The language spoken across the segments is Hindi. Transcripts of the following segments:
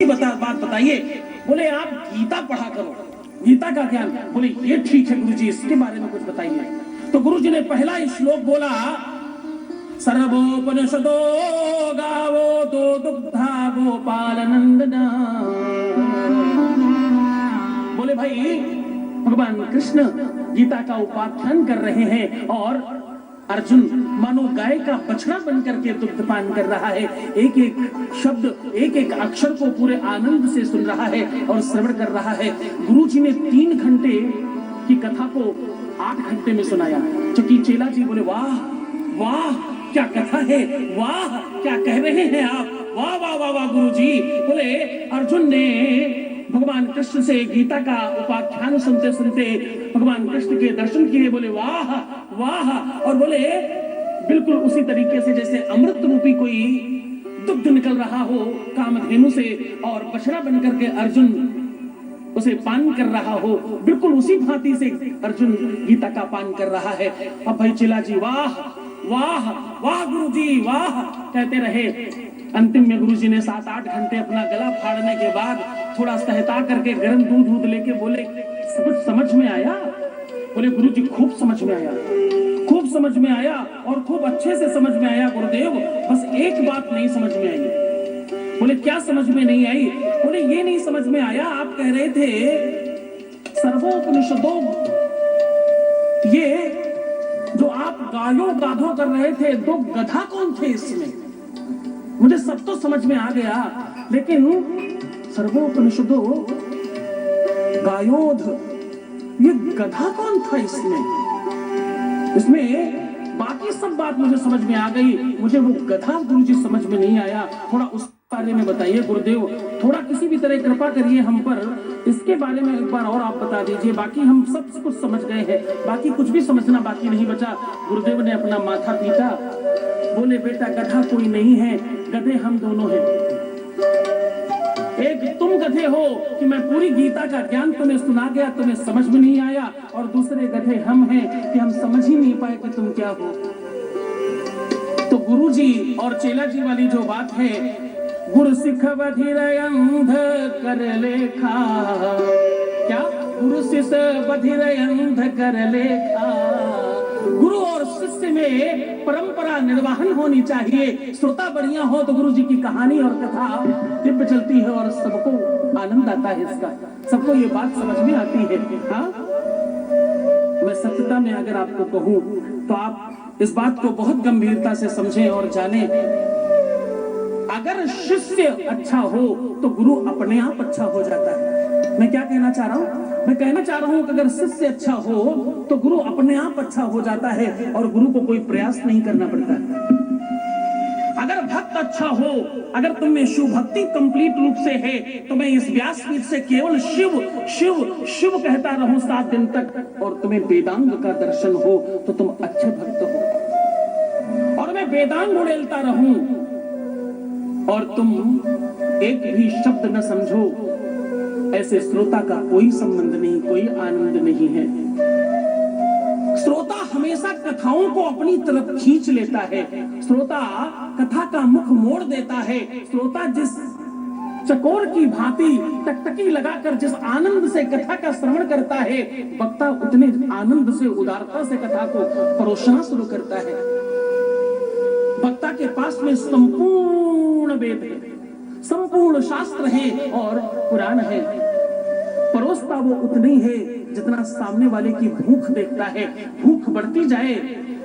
बात बताइए। बोले आप गीता पढ़ा करो, गीता का ज्ञान। बोले ये ठीक है गुरुजी, इसके बारे में कुछ बताइए। तो गुरुजी ने पहला ही श्लोक बोला, सर्वोपनिषदो गावो तो दुग्धा गोपाल नंदना। बोले भाई भगवान कृष्ण गीता का उपाख्यान कर रहे हैं और अर्जुन मानो गाय का बछड़ा बनकर के दुग्धपान कर रहा है। एक एक शब्द, एक एक अक्षर को पूरे आनंद से सुन रहा है और श्रवण कर रहा है। गुरुजी ने 3 घंटे की कथा को 8 घंटे में सुनाया। क्योंकि चेला जी बोले वाह वाह क्या कथा है, वाह क्या कह रहे हैं आप, वाह वाह वाह वाह गुरुजी। बोले अर्जुन ने भगवान कृष्ण से गीता का उपाख्यान सुनते सुनते भगवान कृष्ण के दर्शन किए। बोले वाह वाह, और बोले बिल्कुल उसी तरीके से जैसे अमृत रूपी कोई दुग्ध निकल रहा हो कामधेनु से और बछड़ा बनकर के अर्जुन उसे पान कर रहा हो, बिल्कुल उसी भांति से अर्जुन गीता का पान कर रहा है। अब भाई चिल्ला जी वाह वाह वाह गुरुजी वाह कहते रहे। अंतिम में गुरुजी ने 7-8 घंटे अपना गला फाड़ने के बाद थोड़ा सहता करके गर्म दूध लेके बोले समझ में आया? बोले गुरुजी खूब समझ में आया, खूब समझ में आया और खूब अच्छे से समझ में आया गुरुदेव, बस एक बात नहीं समझ में आई। बोले क्या समझ में नहीं आई? बोले ये नहीं समझ में आया, आप कह रहे थे सर्वोपनिषदों, ये जो आप गायों गाधों कर रहे थे, 2 गधा कौन थे इसमें? मुझे सब तो समझ में आ गया, लेकिन सर्वोपनिषदों गायोध, ये गधा कौन था इसमें? इसमें बाकी सब बात मुझे समझ में आ गई, मुझे वो गधा गुरुजी समझ में नहीं आया। थोड़ा उस बारे में बताइए गुरुदेव, थोड़ा किसी भी तरह कृपा करिए हम पर, इसके बारे में एक बार और आप बता दीजिए। बाकी हम सब कुछ समझ गए हैं, बाकी कुछ भी समझना बाकी नहीं बचा। गुरुदेव ने अपना माथा पीटा, बोले बेटा गधा कोई नहीं है, गधे हम दोनों हैं। एक तुम गधे हो कि मैं पूरी गीता का ज्ञान तुम्हें सुना गया, तुम्हें समझ में नहीं आया, और दूसरे गधे हम हैं कि हम समझ ही नहीं पाए कि तुम क्या हो। तो गुरुजी और चेला जी वाली जो बात है, गुरु सिख बधिर अंध कर लेखा, क्या गुरु शिष्य बधिर अंध कर लेखा। गुरु और शिष्य में परंपरा निर्वाहन होनी चाहिए। श्रोता बढ़िया हो तो गुरु जी की कहानी और कथा दिव्य चलती है और सबको आनंद आता है, इसका सबको ये बात समझ में आती है। हाँ, मैं सत्यता में अगर आपको कहूं तो आप इस बात को बहुत गंभीरता से समझें और जानें। अगर शिष्य अच्छा हो तो गुरु अपने आप अच्छा हो जाता है। मैं क्या कहना चाह रहा हूं? मैं कहना चाह रहा हूं कि अगर शिष्य अच्छा हो तो गुरु अपने आप अच्छा हो जाता है और गुरु को कोई प्रयास नहीं करना पड़ता है। अगर भक्त अच्छा हो, अगर तुम में शिव भक्ति कंप्लीट रूप से है, तो मैं इस व्यासपीठ से केवल शिव शिव शिव कहता रहूं 7 दिन तक, और तुम्हें वेदांग का दर्शन हो तो तुम अच्छे भक्त हो। और मैं वेदांग उड़ेलता रहूं और तुम एक भी शब्द न समझो, ऐसे श्रोता का कोई संबंध नहीं, कोई आनंद नहीं है। श्रोता हमेशा कथाओं को अपनी तरफ खींच लेता है, श्रोता कथा का मुख मोड़ देता है। श्रोता जिस चकोर की भांति टकटकी लगाकर जिस आनंद से कथा का श्रवण करता है, वक्ता उतने आनंद से उदारता से कथा को परोसना शुरू करता है। वक्ता के पास में संपूर्ण वेद है, संपूर्ण शास्त्र है और पुराण है। परोसता वो उतनी है जितना सामने वाले की भूख देखता है। भूख बढ़ती जाए,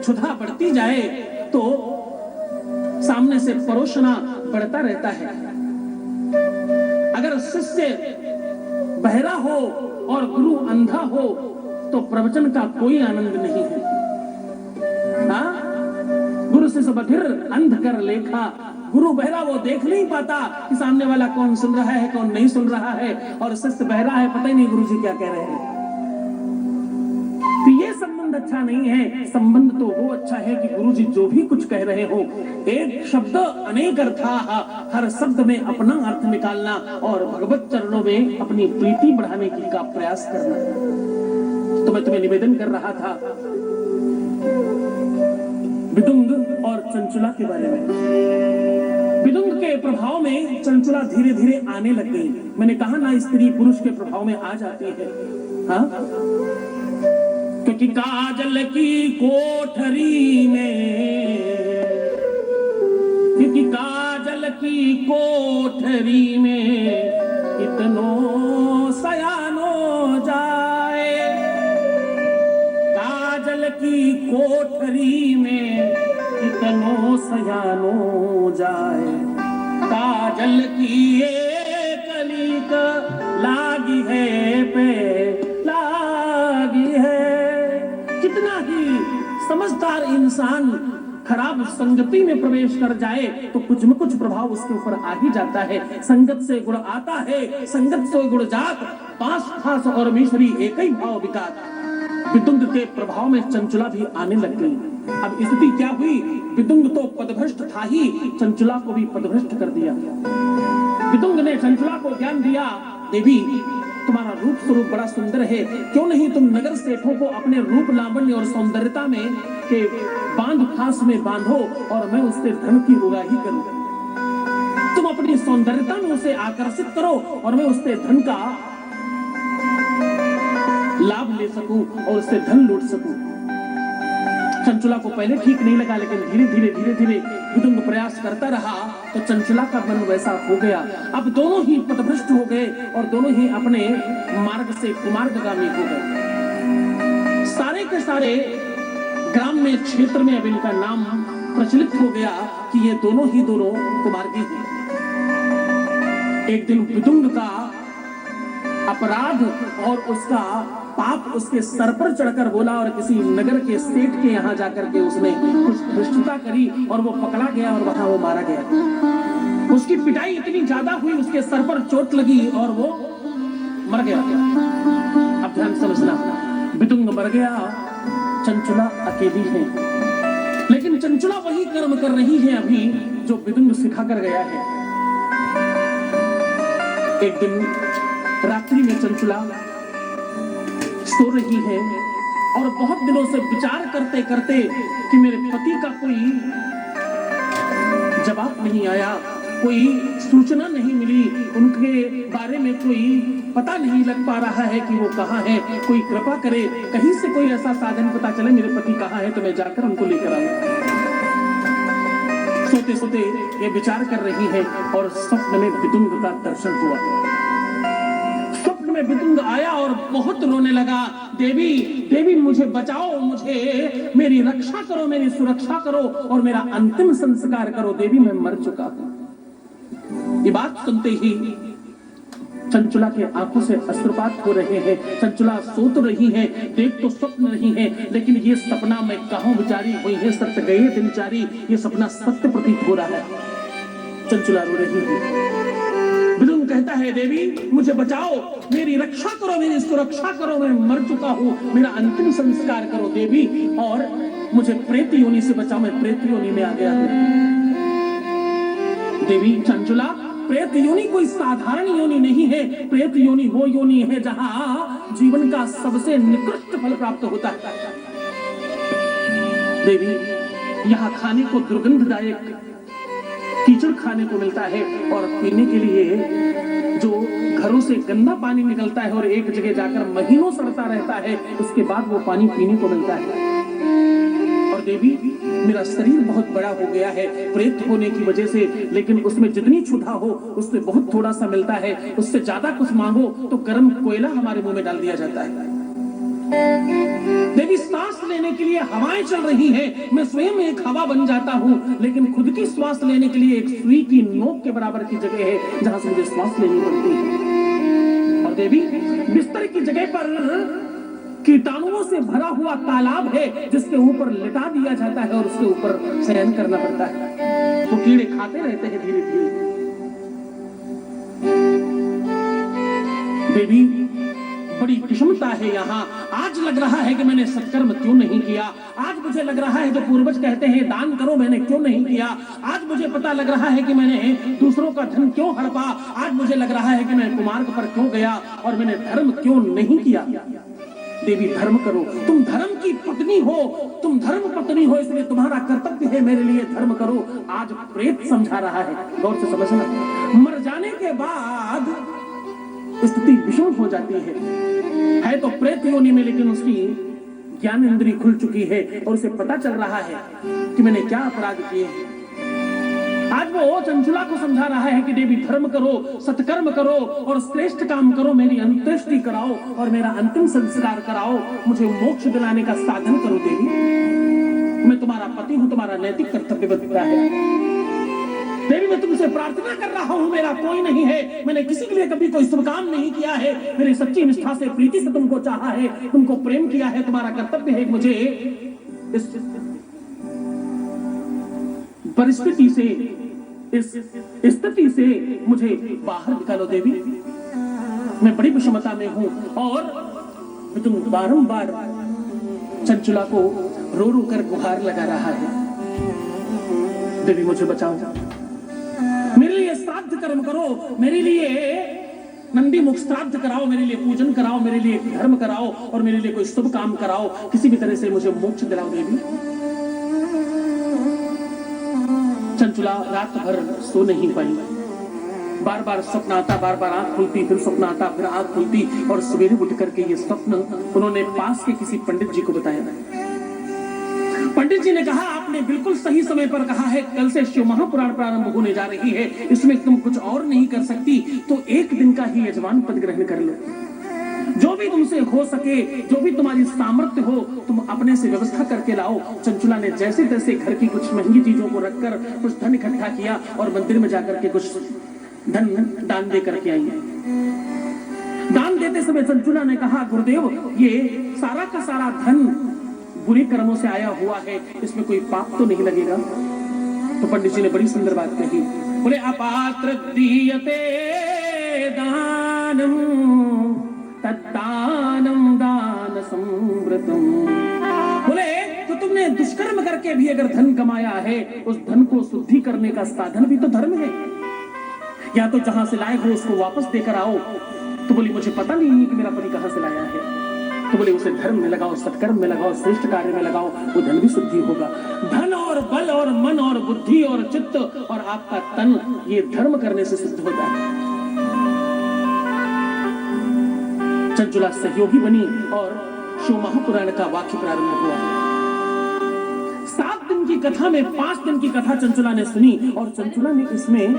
क्षुधा बढ़ती जाए तो सामने से परोसना बढ़ता रहता है। अगर शिष्य बहरा हो और गुरु अंधा हो तो प्रवचन का कोई आनंद नहीं है। हाँ? गुरु शिष्य बधिर अंध कर लेखा। गुरु बहरा, वो देख नहीं पाता कि सामने वाला कौन सुन रहा है कौन नहीं सुन रहा है, और शिष्य बहरा है, पता ही नहीं गुरु जी क्या कह रहे हैं। तो ये संबंध अच्छा नहीं है। संबंध तो वो अच्छा है कि गुरु जी जो भी कुछ कह रहे हो, एक शब्द अनेक अर्था, हर शब्द में अपना अर्थ निकालना और भगवत चरणों में अपनी प्रीति बढ़ाने की का प्रयास करना। तो मैं तुम्हें निवेदन कर रहा था विदुंग और चंचला के बारे में। विदुंग के प्रभाव में चंचला धीरे धीरे आने लग गई। मैंने कहा ना, स्त्री पुरुष के प्रभाव में आ जाती है। हाँ, क्योंकि काजल की कोठरी में, क्योंकि काजल की कोठरी में इतनो सयानो जाए, काजल की कोठरी में इतनो सयानो जाए, काजल की एक कलिक लागी है पे लागी है। कितना ही समझदार इंसान खराब संगति में प्रवेश कर जाए तो कुछ न कुछ प्रभाव उसके ऊपर आ ही जाता है। संगत से गुण आता है, संगत से गुण जात, पांच खास और मिश्री एक ही भाव विकास। विदुंग के प्रभाव में चंचला भी आने लग गई। अब स्थिति क्या हुई? विदुंग तो पदभ्रष्ट था ही, चंचला को भी पदभ्रष्ट कर दिया। विदुंग ने चंचला को ज्ञान दिया, देवी तुम्हारा रूप स्वरूप बड़ा सुंदर है, क्यों नहीं तुम नगर सेठों को अपने रूप लावण्य और सौंदर्यता में के बांध फांस में बांधो और मैं उससे धन की उगाही करूं। तुम अपनी सौंदर्यता में उसे आकर्षित करो और मैं उससे धन का लाभ ले सकूं और उससे धन लूट सकूं। चंचला को पहले ठीक नहीं लगा, लेकिन धीरे धीरे विदुंग प्रयास करता रहा तो चंचला का मन वैसा हो गया। अब दोनों ही पथभ्रष्ट हो गए और दोनों ही अपने मार्ग से कुमार्गगामी हो गए। सारे के सारे ग्राम में, क्षेत्र में अब इनका नाम प्रचलित हो गया कि ये दोनों कुमार्गी हैं। एक दिन विदुंग का अपराध और उसका पाप उसके सर पर चढ़कर बोला और किसी नगर के सेठ के यहाँ जाकर के उसने कुछ दुष्टता करी और वो पकड़ा गया और वहां वो मारा गया। उसकी पिटाई इतनी ज्यादा हुई, उसके सर पर चोट लगी और वो मर गया। अब ध्यान समझना, विदुंग मर गया, चंचला अकेली है, लेकिन चंचला वही कर्म कर रही है अभी जो विदुंग सिखा कर गया है। एक दिन रात्रि में चंचला सो रही है और बहुत दिनों से विचार करते करते कि मेरे पति का कोई जवाब नहीं आया, कोई सूचना नहीं मिली, उनके बारे में कोई पता नहीं लग पा रहा है कि वो कहाँ है, कोई कृपा करे, कहीं से कोई ऐसा साधन पता चले मेरे पति कहाँ है तो मैं जाकर उनको लेकर आऊं। सोते सोते ये विचार कर रही है और स्वप्न में विदुंग का दर्शन हुआ। विदुंग आया और बहुत रोने लगा, देवी देवी मुझे बचाओ, मुझे मेरी रक्षा करो, मेरी सुरक्षा करो और मेरा अंतिम संस्कार करो, देवी मैं मर चुका हूं। ये बात सुनते ही चंचला के आंखों से अश्रुपात हो रहे हैं। चंचला सो तो रही है, देख तो स्वप्न नहीं है, लेकिन ये सपना मैं कहूं बिचारी हुई है, सत्य गए दिनचारी, ये सपना सत्य प्रतीत हो रहा है। चंचला रो रही है। विदुंग कहता है, देवी मुझे बचाओ, मेरी रक्षा करो, मेरी सुरक्षा करो, मैं मर चुका हूं, मेरा अंतिम संस्कार करो देवी और मुझे प्रेत योनि से बचाओ, मैं प्रेत योनि में आ गया हूं। देवी चंचला, प्रेत योनि कोई साधारण योनि नहीं है, प्रेत योनि वो योनि है जहां जीवन का सबसे निकृष्ट फल प्राप्त होता है। देवी यहाँ खाने को दुर्गंधदायक कीचड़ खाने को मिलता है और पीने के लिए जो घरों से गंदा पानी निकलता है और एक जगह जाकर महीनों सड़ता रहता है, उसके बाद वो पानी पीने को मिलता है। और देवी मेरा शरीर बहुत बड़ा हो गया है प्रेत होने की वजह से, लेकिन उसमें जितनी क्षुधा हो उससे बहुत थोड़ा सा मिलता है, उससे ज्यादा कुछ मांगो तो गर्म कोयला हमारे मुंह में डाल दिया जाता है। देवी सांस लेने के लिए हवाएं चल रही हैं, मैं स्वयं एक हवा बन जाता हूं, लेकिन खुद की श्वास लेने के लिए एक सुई की नोक के बराबर की जगह है जहां से मुझे श्वास लेनी पड़ती है। और देवी बिस्तर की जगह पर कीटाणुओं से भरा हुआ तालाब है जिसके ऊपर लिटा दिया जाता है और उसके ऊपर शयन करना पड़ता है, तो कीड़े खाते रहते हैं धीरे धीरे। देवी बड़ी विषमता है यहाँ, आज लग रहा है कि मैंने सत्कर्म क्यों नहीं किया, आज मुझे लग रहा है जो पूर्वज कहते हैं दान करो मैंने क्यों नहीं किया, आज मुझे पता लग रहा है कि मैंने दूसरों का धन क्यों हड़पा, आज मुझे लग रहा है कि मैं कुमार्ग पर क्यों गया और मैंने धर्म क्यों नहीं किया। देवी धर्म करो, तुम धर्म की पत्नी हो, तुम धर्म पत्नी हो, इसलिए तुम्हारा कर्तव्य है मेरे लिए धर्म करो। आज प्रेत समझा रहा है, गौर से समझना। मर जाने के बाद स्थिति विषम हो जाती है तो प्रेत योनि में, लेकिन उसकी ज्ञान इंद्री खुल चुकी है और उसे पता चल रहा है कि मैंने क्या अपराध किए हैं। आज वो चंचुला को समझा रहा है कि देवी धर्म करो, सत्कर्म करो और श्रेष्ठ काम करो, मेरी अंत्येष्टि कराओ और मेरा अंतिम संस्कार कराओ, मुझे मोक्ष दिलाने का साधन करो देवी। मैं तुम्हारा पति हूं, तुम्हारा नैतिक कर्तव्य बनता है। देवी मैं तुमसे प्रार्थना कर रहा हूं, मेरा कोई नहीं है, मैंने किसी के लिए कभी कोई शुभ काम नहीं किया है, मेरी सच्ची निष्ठा से प्रीति से तुमको चाहा है, तुमको प्रेम किया है, तुम्हारा कर्तव्य है मुझे इस परिस्थिति से, इस स्थिति से मुझे बाहर निकालो देवी। मैं बड़ी विषमता में हूं और तुम बारंबार चंचुला को रो रो कर गुहार लगा रहा है। देवी मुझे बचाओ, मेरे लिए श्राद्ध कर्म करो, मेरे लिए नंदी मुख श्राद्ध कराओ, मेरे लिए पूजन कराओ, मेरे लिए धर्म कराओ और मेरे लिए कोई शुभ काम कराओ, किसी भी तरह से मुझे मोक्ष दिलाओ देवी। चंचुला रात भर सो नहीं पाई, बार बार स्वप्न आता, बार बार आंख खुलती, फिर स्वप्न आता, फिर आंख खुलती और सवेरे उठ करके ये स्वप्न उन्होंने पास के किसी पंडित जी को बताया। पंडित जी ने कहा आपने बिल्कुल सही समय पर कहा है, कल से शिव महापुराण प्रारंभ होने जा रही है, इसमें तुम कुछ और नहीं कर सकती, तो एक दिन का ही यजमान पद ग्रहण कर लो। जो भी तुमसे हो सके, जो भी तुम्हारी सामर्थ्य हो, तुम अपने से व्यवस्था करके लाओ। चंचुला ने जैसे तैसे घर की कुछ महंगी चीजों को रखकर कुछ धन इकट्ठा किया और मंदिर में जाकर के कुछ धन दान दे करके आई। दान देते समय चंचुला ने कहा गुरुदेव ये सारा का सारा धन बुरे कर्मों से आया हुआ है, इसमें कोई पाप तो नहीं लगेगा? तो पंडित जी ने बड़ी सुंदर बात कही, बोले अपात्र दीयते दानम तत्तानम दान समृतम। बोले तो तुमने दुष्कर्म करके भी अगर धन कमाया है, उस धन को शुद्धि करने का साधन भी तो धर्म है, या तो जहां से लाए हो उसको वापस देकर आओ। तो बोली मुझे पता नहीं है कि मेरा पति कहां से लाया है। तो बोले उसे धर्म में लगाओ, सत्कर्म में लगाओ, श्रेष्ठ कार्य में लगाओ, वो धन भी शुद्धि होगा। धन और बल और मन और बुद्धि और चित्त और आपका तन, ये धर्म करने से सिद्ध होता है। चंचुला सहयोगी बनी और शिव महापुराण का वाक्य प्रारंभ हुआ। 7 दिन की कथा में 5 दिन की कथा चंचुला ने सुनी और चंचुला ने इसमें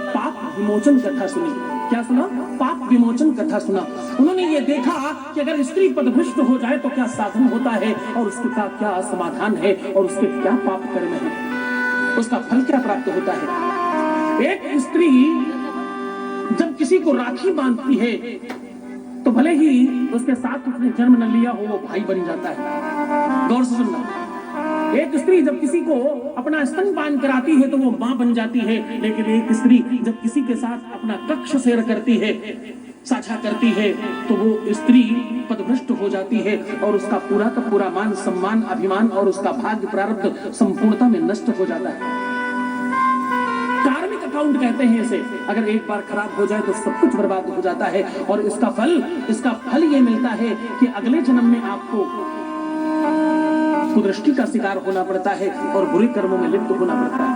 पाप विमोचन कथा सुनी। क्या सुना? पाप विमोचन कथा सुना। उन्होंने ये देखा कि अगर स्त्री पदभ्रष्ट हो जाए तो क्या साधन होता है और उसका क्या समाधान है और उसके क्या पाप कर्म है, उसका फल क्या प्राप्त होता है। एक स्त्री जब किसी को राखी बांधती है तो भले ही उसके साथ उसने जन्म न लिया हो, वो भाई बन जाता है। गौर से सुनना, एक स्त्री जब किसी को अपना स्तनपान कराती है तो वो मां बन जाती है, लेकिन एक स्त्री जब किसी के साथ अपना कक्ष शेयर करती है, साझा करती है, तो वो स्त्री पदभ्रष्ट हो जाती है और उसका पूरा का पूरा मान सम्मान अभिमान और उसका भाग्य प्रारब्ध संपूर्णता में नष्ट हो जाता है। कार्मिक अकाउंट कहते हैं इसे, अगर एक बार खराब हो जाए तो सब कुछ बर्बाद हो जाता है और इसका फल ये मिलता है कि अगले जन्म में आपको कुदृष्टि का शिकार होना पड़ता है और बुरे कर्मों में लिप्त होना पड़ता है।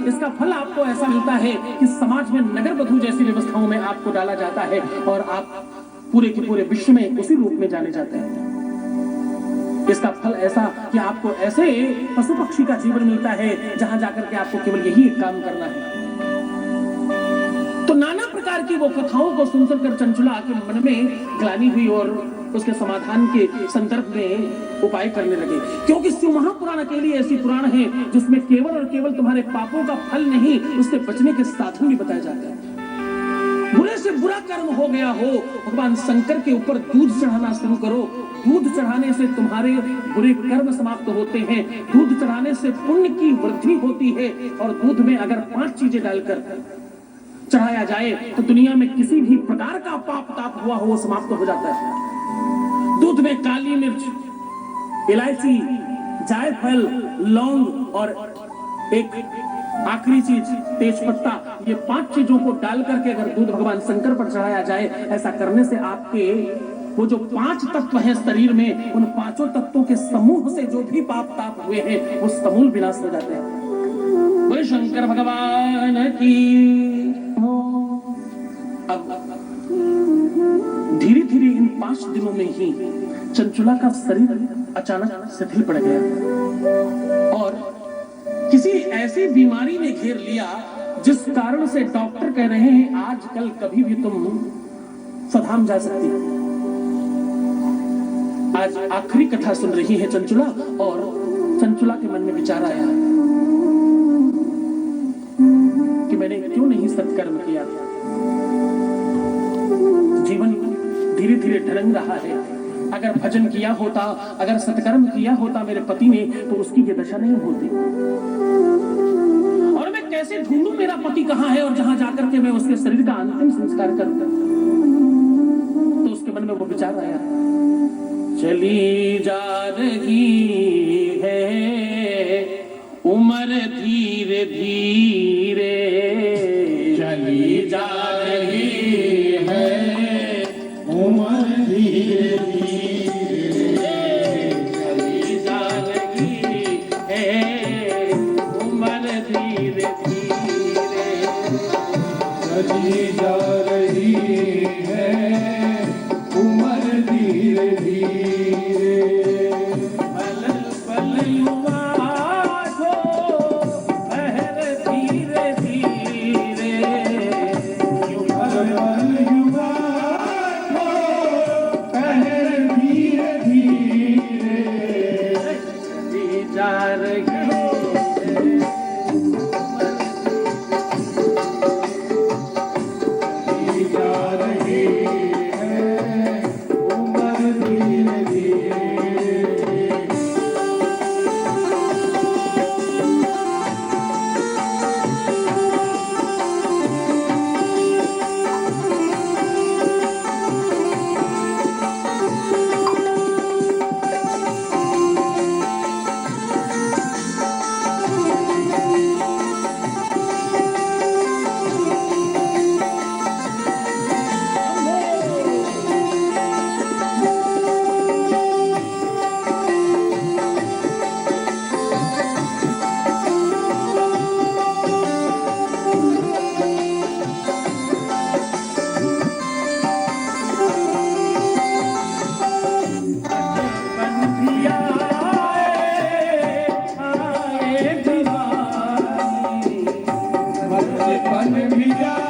इसका फल आपको ऐसा मिलता है कि समाज में नगर वधू जैसी व्यवस्थाओं में आपको डाला जाता है और आप पूरे के पूरे विश्व में उसी रूप में जाने जाते हैं। इसका फल ऐसा कि आपको ऐसे पशु पक्षी का जीवन मिलता है जहां जाकर के आपको केवल यही एक काम करना है। तो नाना प्रकार की वो कथाओं को सुनकर कर चंचुला के मन में ग्लानि हुई और उसके समाधान के संदर्भ में उपाय करने लगे, क्योंकि शिव महापुराण अकेली ऐसी पुराण है जिसमें केवल और केवल तुम्हारे पापों का फल नहीं, उससे बचने के साधन भी बताए जाते हैं। बुरे से बुरा कर्म हो गया हो, भगवान शंकर के ऊपर दूध चढ़ाना शुरू करो। दूध चढ़ाने से तुम्हारे बुरे कर्म समाप्त होते हैं। दूध चढ़ाने से पुण्य की वृद्धि होती है और दूध में अगर 5 चीजें डालकर चढ़ाया जाए तो दुनिया में किसी भी प्रकार का पाप ताप हुआ हो वो समाप्त हो जाता है। दूध में काली मिर्च, इलायची, जायफल, लौंग और एक आखिरी चीज तेज पत्ता, ये 5 चीजों को डाल करके अगर दूध भगवान शंकर पर चढ़ाया जाए, ऐसा करने से आपके वो जो 5 तत्व हैं शरीर में, उन 5 तत्वों के समूह से जो भी पाप ताप हुए हैं वो समूल विनाश हो जाते हैं। बोले शंकर भगवान की। अब धीरे धीरे इन 5 दिनों में ही चंचुला का शरीर अचानक शिथिल पड़ गया और किसी ऐसी बीमारी ने घेर लिया जिस कारण से डॉक्टर कह रहे हैं आजकल कभी भी तुम स्वधाम जा सकती हो। आज आखिरी कथा सुन रही है चंचुला और चंचुला के मन में विचार आया कि मैंने क्यों नहीं सत्कर्म किया। जीवन धीरे धीरे ढलंग रहा है। अगर भजन किया होता, अगर सत्कर्म किया होता मेरे पति ने, तो उसकी ये दशा नहीं होती। और मैं कैसे ढूंढूं मेरा पति कहां है और जहां जाकर के मैं उसके शरीर का अंतिम संस्कार करूंगा। तो उसके मन में वो विचार आया, चली जा रही है उम्र धीरे धीरे, चली जा रही है उम्र धीरे धीरे, चली जा रही है उम्र धीरे धीरे, चली जा रही है उम्र धीरे धीरे, पल पल युवा हो पहर धीरे धीरे, पल पल युवा हो पहर धीरे धीरे, चली जा रही है बन भी जा